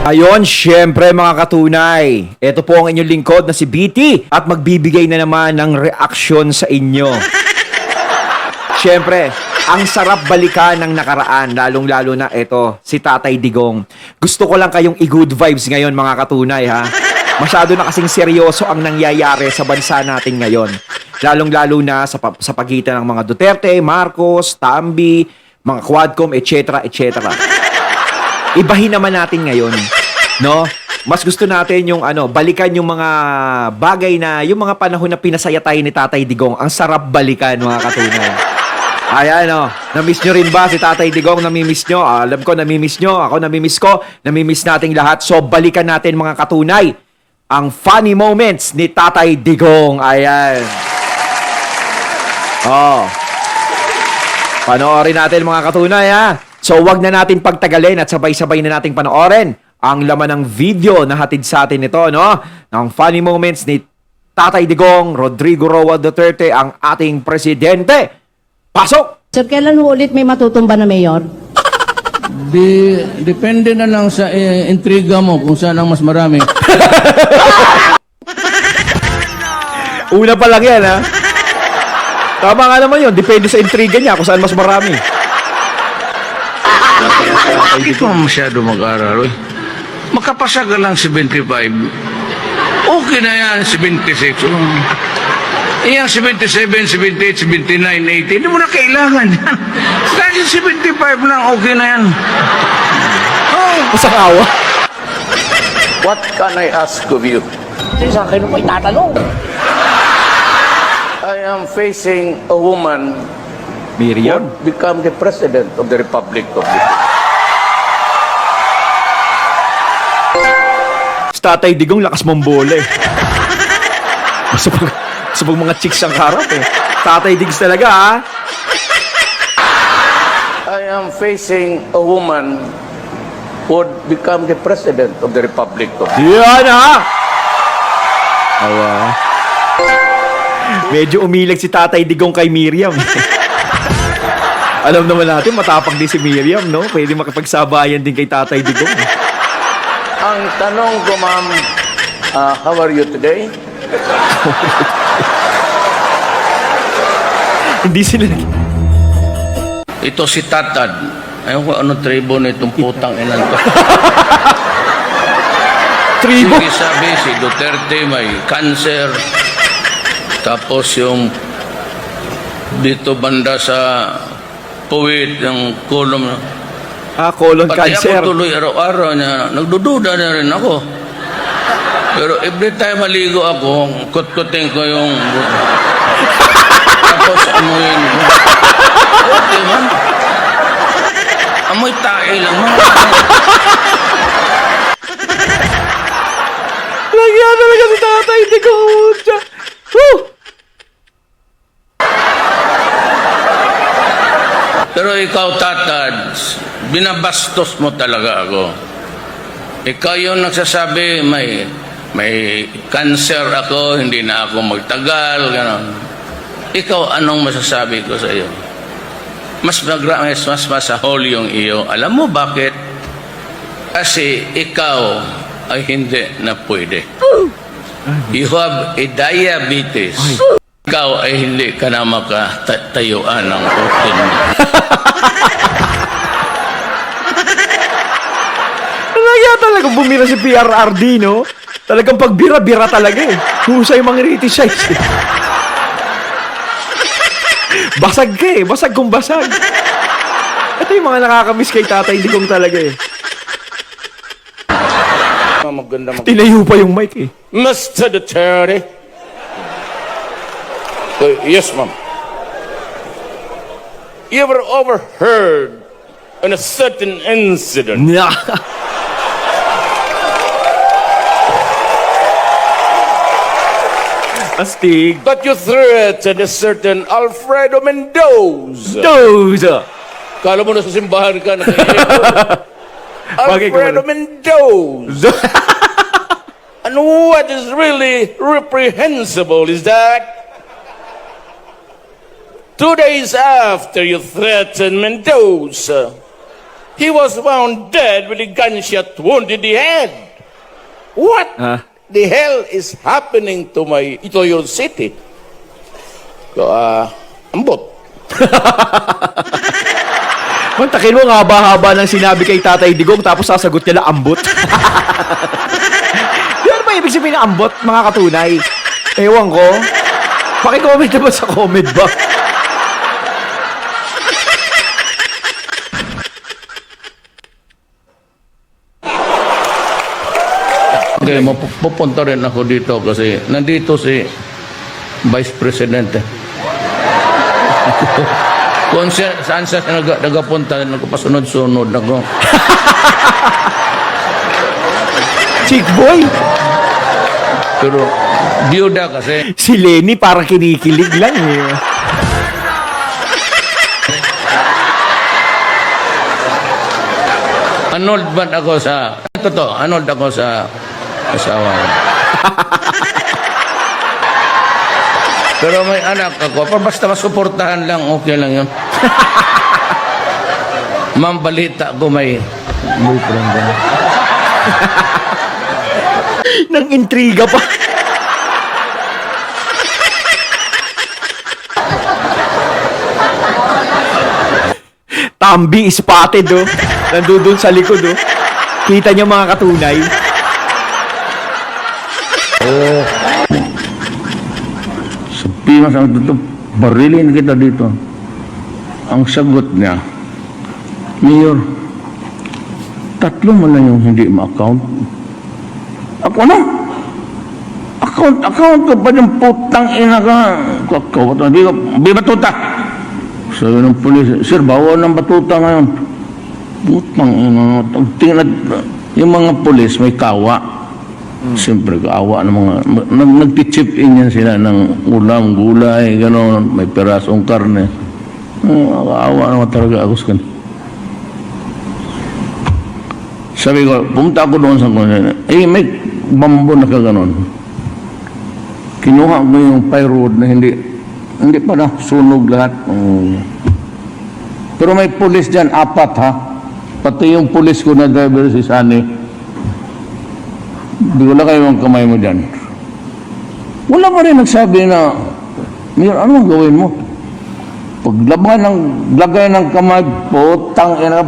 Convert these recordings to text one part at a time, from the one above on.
Ayon, syempre mga katunay. Ito po ang inyong lingkod na si BT at magbibigay na naman ng reaksyon sa inyo. Syempre, ang sarap balikan ng nakaraan, lalong-lalo na ito, si Tatay Digong. Gusto ko lang kayong i-good vibes ngayon mga katunay ha. Masyado na kasing seryoso ang nangyayari sa bansa natin ngayon. Lalong-lalo na sa pagitan ng mga Duterte, Marcos, Tambi, mga Quadcom, etc. etc. Ibahin naman natin ngayon, no? Mas gusto natin yung balikan yung mga bagay na, yung mga panahon na pinasaya tayo ni Tatay Digong. Ang sarap balikan, mga katunay. Ayan, na-miss nyo rin ba si Tatay Digong? Namimiss nyo? Alam ko, namimiss nyo. Ako, namimiss ko. Namimiss nating lahat. So, balikan natin, mga katunay, ang funny moments ni Tatay Digong. Ayan. Panoorin natin, mga katunay, ha? So, wag na natin pagtagalin at sabay-sabay na nating panoorin ang laman ng video na hatid sa atin ito, no? Ng funny moments ni Tatay Digong, Rodrigo Roa Duterte, ang ating presidente. Pasok! Sir, kailan ho ulit may matutumba na mayor? Depende na lang sa intriga mo kung saan ang mas marami. Una pa lang yan, ha? Tama nga naman yun. Depende sa intriga niya kung saan mas marami. Bakit mo masyado mag-aral? Makapasa ka lang 75. Okay na yan, 76. Iyang 77, 78, 79, 80. Hindi mo na kailangan yan. Kahit 75 lang, okay na yan. Masang awa. What can I ask of you? Sa akin mo itatanong. I am facing a woman who Miriam? would become the President of the Republic of the Tatay Digong, lakas mong bola eh. Sa mga chicks ang harap eh. Tatay Diggs talaga ha. I am facing a woman who would become the President of the Republic of the Yan ha! Awa. Medyo umilag si Tatay Digong kay Miriam. Alam naman natin, matapang din si Miriam, no? Pwede makipagsabayan din kay Tatay Digong. Ang tanong ko, ma'am, how are you today? Hindi sila... Ito si Tatad. Ayaw ko ano tribo na itong putang inan to. Tribo? Sige, sabi si Duterte may cancer. Tapos yung dito banda sa puwit, yung kolom na. Colon Pati cancer. ako tuloy araw-araw na nagdududa na rin ako. Pero every time maligo ako, kut-kutin ko yung tapos amuin ko. Okay man. Amoy tae lang man. Lagyan talaga si Tatay Digong. Woo! Pero ikaw, Tatad, binabastos mo talaga ako. Ikaw yung nagsasabi, may cancer ako, hindi na ako magtagal, gano'n. Ikaw, anong masasabi ko sa iyo? Mas masahol yung iyo. Alam mo bakit? Kasi ikaw ay hindi na pwede. You have a diabetes. Ikaw ay hindi ka na makatayuan ng protein mo. Talaga talagang bumira si PRRD, no? Talagang pagbira-bira talaga eh. Husay mga criticize eh. Basag ka eh. Basag kung basag. Ito yung mga nakakamiss kay Tatay Digong talaga eh. Tinayo pa yung mic eh. Mr. Duterte. Yes, ma'am. You ever overheard on a certain incident Astig. that you threatened a certain Alfredo Mendoza? Doza. Kala mo na sa simbahan ka na Bagay ka Alfredo wala. Mendoza. And what is really reprehensible is that 2 days after you threatened Mendoza, he was found dead with a gunshot wound in the head. What the hell is happening to your city? So, ambot. Mantakin mo, ang haba-haba ng sinabi kay Tatay Digong tapos sasagot niya na ambot. Di ano ba ibig sabihin ng ambot, mga katunay? Ewan ko. Pakicomment naman sa comment box. Okay, mapupunta rin ako dito kasi nandito si Vice Presidente. Kung saan siya nagapunta, nagpasunod-sunod ako. Chick boy! Pero, biyuda kasi. Si Lenny parang kinikilig lang eh. Annolled ba ako sa... Totoo, annolled ako sa asawa ko. Pero may anak ako, pero basta masuportahan lang, okay lang yun. Ma'am, balita ko may boyfriend ka. Nang intriga pa. Tambi spotted oh. Nandun sa likod oh. Kita niyo mga katunay. Sabi mo sa ito, barilin kita dito. Ang sagot niya, Mayor, 3 mo lang yung hindi ma-account. Ako na? Account ko pa yung putang ina ka. Di batuta. Sabi ng pulis, sir, bawal ng batuta ngayon. Putang ina. Tingnan, yung mga pulis may kawa. Siyempre, kaawa ng mga... Nag-chip in yan sila ng ulam, gulay, gano'n. May perasong karne. Kaawa naman talaga ako sa kanila. Sabi ko, pumunta ako doon sa kanila. May bambo na ka gano'n. Kinuha ko yung plywood na hindi pa na sunog lahat. Pero may pulis dyan, 4 ha. Pati yung pulis ko na driver si Sunny. Di wala kayo ang kamay mo dyan. Wala pa rin nagsabi na, Mayor, ano ang gawin mo? Paglagay ng kamay, putang ina,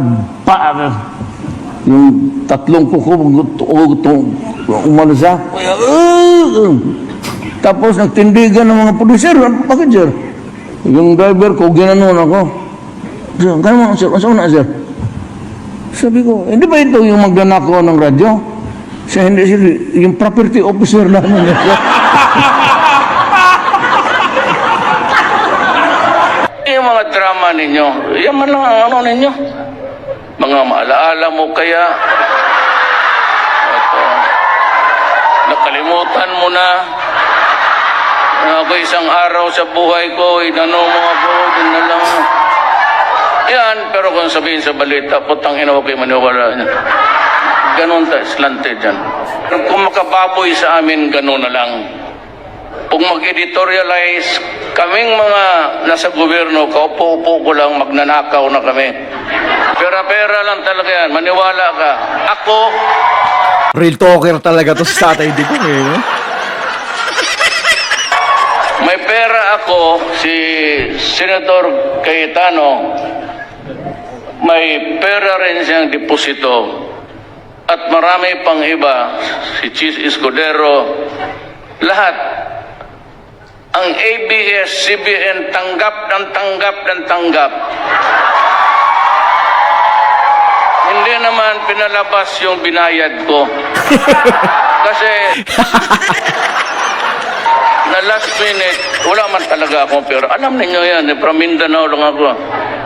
yung 3 kuko, umalasa. Tapos nagtindigan ng mga producer, bakit sir? Yung driver ko, ginanon ako. Sir, gano'n sir, saan na sir? Sabi ko, hindi ba ito yung magnanakaw ng radyo? Siya hindi sir, yung property officer namin. Yung mga drama ninyo, yan man lang ang ano ninyo. Mga maalaala mo kaya, nakalimutan mo na. Ako isang araw sa buhay ko, inano mo ako, din na lang. Yan, pero kung sabihin sa balita, putang ina ko kayo maniwala niya. Ganon ta, slanted dyan. Kung makababoy sa amin, ganon na lang. Kung mag-editorialize, kaming mga nasa gobyerno, kaupo-upo ko lang, magnanakaw na kami. Pera-pera lang talaga yan, maniwala ka. Ako, Real talker talaga to si Tatay Digong eh. No? may pera ako, si Senator Cayetano, may pera rin siyang deposito. At marami pang iba, si Chis Escudero, lahat. Ang ABS-CBN tanggap ng tanggap. Hindi naman pinalabas yung binayad ko. Kasi na last minute, wala man talaga akong pera. Alam ninyo yan, from Mindanao lang ako.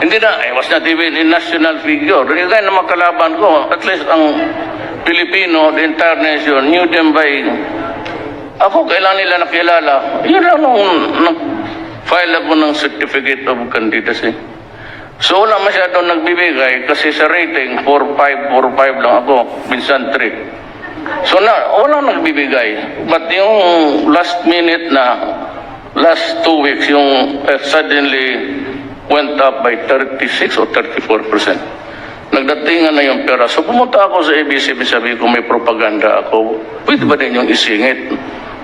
Hindi na, I was not even a national figure. Kaya na makalaban ko, at least ang Pilipino, the entire nation, knew them by... Ako, kailan nila nakilala? Yun lang nung nag-file ako ng certificate of candidacy. So, wala masyadong nagbibigay kasi sa rating, 4.5 lang ako, minsan 3. So, wala nagbibigay. But yung last minute na, last 2 weeks, yung suddenly went up by 36 or 34%. nagdatingan na yung pera. So pumunta ako sa ABC, sabi ko may propaganda ako. Pwede ba din yung isingit?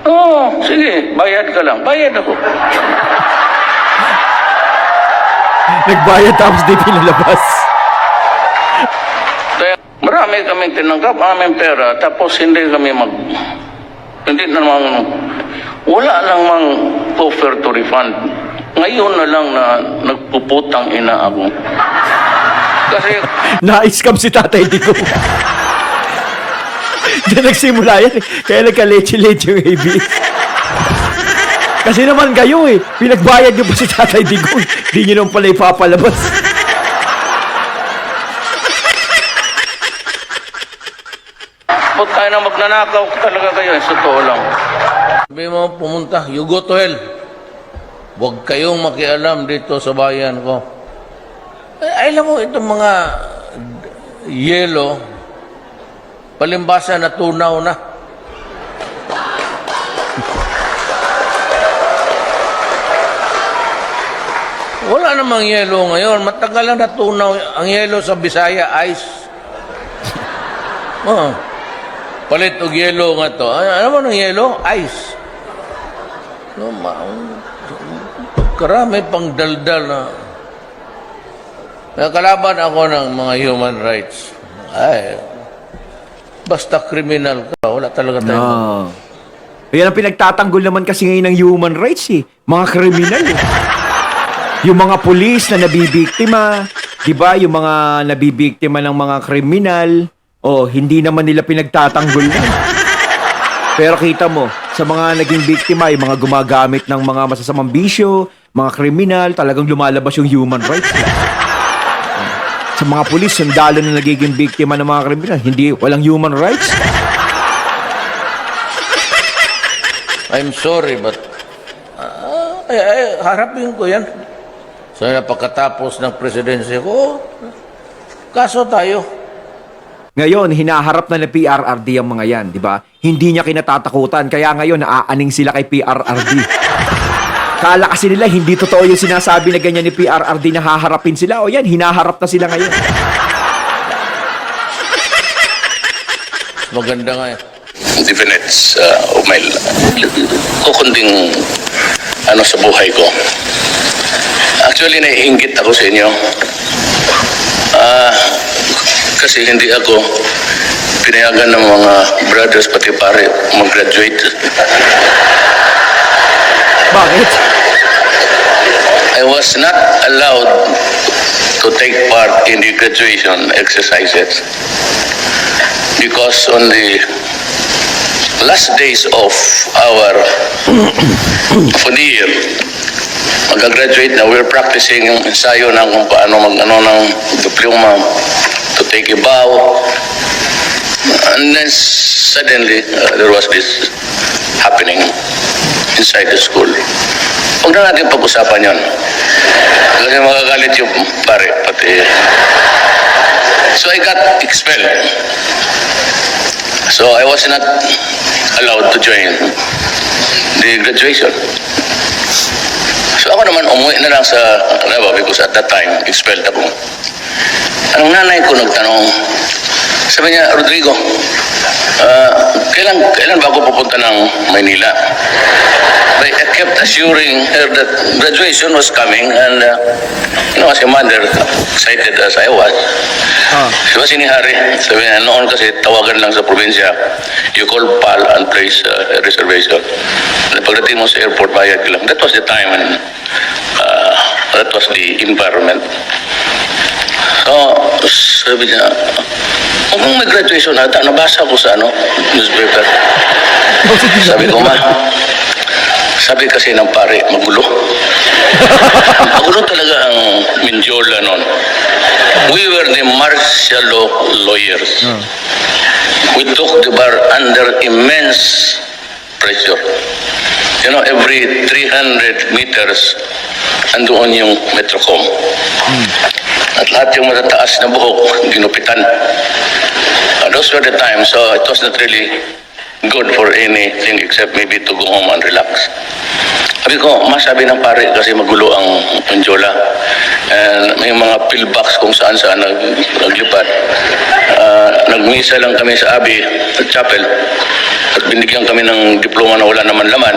Oo, sige, bayad ka lang. Bayad ako. Nagbayad tapos di pinalabas. Kaya marami kaming tinanggap aming pera, tapos hindi naman, wala lang mang offer to refund. Ngayon na lang na nagpuputang ina ako. Kasi Na-scam si Tatay Digong. Diyan nagsimula yan eh. Kaya nagka-leche-leche yung ABS. Kasi naman kayo eh. Pinagbayad nyo pa si Tatay Digong. Di nyo naman pala ipapalabas. Ba't tayo na magnanakaw talaga kayo? Sa totoo lang. Sabi mo, pumunta, you go to hell. Huwag kayong makialam dito sa bayan ko. Alam mo, itong mga yelo, palimbasa na tunaw na. Wala namang yelo ngayon. Matagal na natunaw ang yelo sa Bisaya, ice. Oh. Palit og yelo nga to. Ano mo ng yelo? Ice. No, karami pang daldal na. Nakalaban ako ng mga human rights. Ay, basta kriminal ka, wala talaga tayo. No. Yan ang pinagtatanggol naman kasi ngayon ng human rights eh. Mga kriminal eh. Yung mga pulis na nabibiktima, di ba? Yung mga nabibiktima ng mga kriminal, hindi naman nila pinagtatanggol yan. Pero kita mo, sa mga naging biktima, yung mga gumagamit ng mga masasamang bisyo, mga kriminal, talagang lumalabas yung human rights. Sa mga pulis, sundalo na nagiging biktima ng mga kriminal, walang human rights. I'm sorry, but harapin ko yan. So, pagkatapos ng presidency ko, kaso tayo. Ngayon, hinaharap na ng PRRD ang mga yan, di ba? Hindi niya kinatatakutan, kaya ngayon naaaning sila kay PRRD. Kala kasi nila, hindi totoo yung sinasabi na ganyan ni PRRD na haharapin sila. O yan, hinaharap na sila ngayon. Maganda nga yan. Definites of my kukunding sa buhay ko. Actually, naiinggit ako sa inyo. Kasi hindi ako pinayagan ng mga brothers pati pare mag-graduate. Bakit? I was not allowed to take part in the graduation exercises because on the last days of our the year, mag-graduate na, we're practicing yung ensayo ng kung paano ng diploma, to take a bow. And then suddenly, there was this happening inside the school. Huwag na natin pag-usapan yun. Kasi magagalit yung pare, pati. So I got expelled. So I was not allowed to join the graduation. So ako naman umuwi na lang sa Davao because at that time, expelled ako. Ang nanay ko nagtanong, sabi niya, Rodrigo, kailan ba ako pupunta ng Maynila? But I kept assuring her that graduation was coming and, as a mother, excited as I was, she was inihari. Sabi niya, noon kasi tawagan lang sa probinsya, you call PAL and place a reservation. Pagdating mo sa airport, bayad ka lang. That was the time and that was the environment. So, sabi niya, kung may graduation ata, nabasa ko sa newspaper. Sabi ko, sabi kasi ng pare, magulo. Magulo talaga ang Mindiola noon. We were the martial law lawyers. We took the bar under immense pressure. Every 300 meters, andoon yung Metrocom. At lahat yung matataas na buhok, ginupitan. Those were the times, so it was not really good for anything except maybe to go home and relax. Sabi ko, masabi ng pare kasi magulo ang Anjola. And may mga pillbox kung saan-saan naglipad. Nagmisa lang kami sa Abbey Chapel at binigyan kami ng diploma na wala naman laman.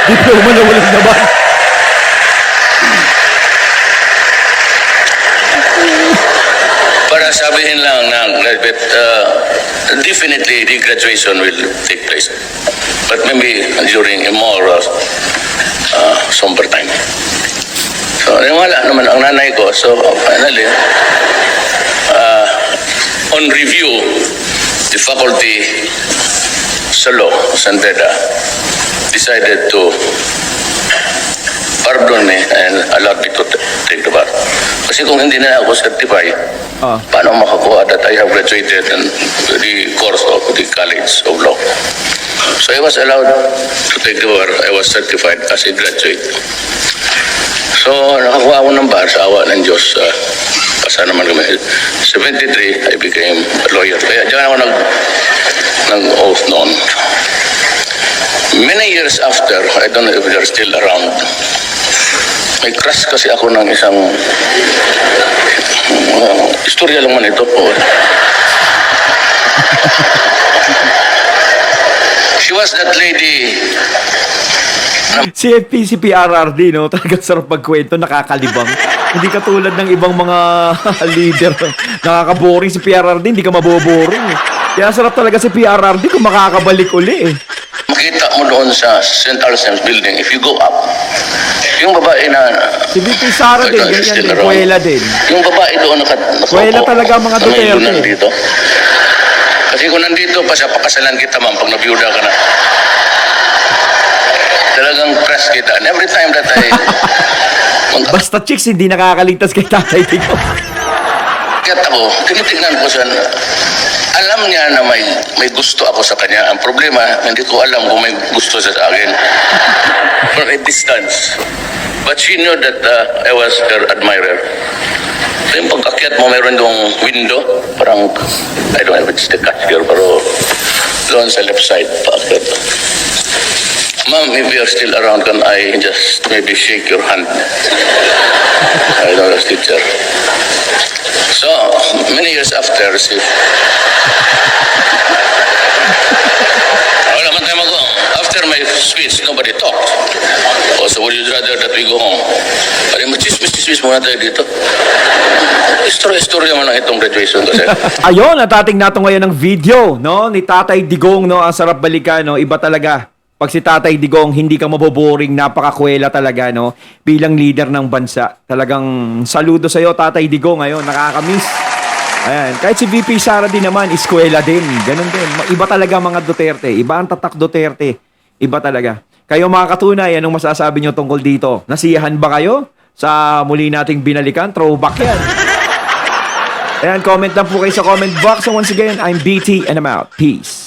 Diploma na walang naman. Para sabihin lang na graduate, definitely the graduation will take place. But maybe during a more somber time. So, wala naman ang nanay ko. So, finally, on review, the faculty sa law, San Beda, decided to pardon me and allowed me to take the bar. Kasi kung hindi na ako certify, paano makakuha that I have graduated in the course of the College of Law? So I was allowed to take the bar. I was certified as a graduate. So nakakuha ako ng bar sa awa ng Diyos. Pasa naman kami. 73, I became a lawyer. Kaya diyan ako nag-oath noon. Many years after, I don't know if they're still around, may crush kasi ako ng isang istorya lang man ito po. She was that lady. Si FPC PRRD, no? Talagang sarap magkwento, nakakalibang. Hindi katulad ng ibang mga leader. Nakakaboring si PRRD, hindi ka maboboring. Kaya sarap talaga si PRRD kung makakabalik uli eh. Makita mo doon sa St. Alstem's building, if you go up, yung babae na... Si VP Sara din, ganyan din, Kuwela din. Yung babae doon nakaupo. Kuwela talaga mga sa may Duterte. nandito. Kasi kung nandito pa siya, pakasalan kita man pag nabiyuda ka na. Talagang press kita. And every time that I... Basta chicks, hindi nakakaligtas kay Tatay Digong. Kaya ako, tinitignan ko siya na alam niya na may gusto ako sa kanya. Ang problema, hindi ko alam kung may gusto siya sa akin. From a distance. But she knew that I was her admirer. So yung pag-akyat mo, mayroon doong window. Parang, I don't know if it's the cashier, pero doon sa left side, paakyat. Ma'am, if you're still around, can I just maybe shake your hand? I know as teacher. So, many years after, wala man tayo mag-go. After my speech, nobody talked. Oh, so would you rather that we go home? Pari mo, chismis muna tayo dito. Istorya naman ang itong graduation kasi. Ayun, natating nato ngayon ng video, no? Ni Tatay Digong, no? Ang sarap balikan, no? Iba talaga. Pag si Tatay Digong, hindi ka maboboring, napakakwela talaga, no? Bilang leader ng bansa. Talagang saludo sa'yo, Tatay Digong, ngayon, nakakamiss. Ayan, kahit si VP Sara din naman, iskwela din. Ganun din. Iba talaga mga Duterte. Iba ang tatak Duterte. Iba talaga. Kayo mga katunay, anong masasabi nyo tungkol dito? Nasiyahan ba kayo sa muli nating binalikan? Throwback yan. Ayan, comment lang po kayo sa comment box. So once again, I'm BT and I'm out. Peace.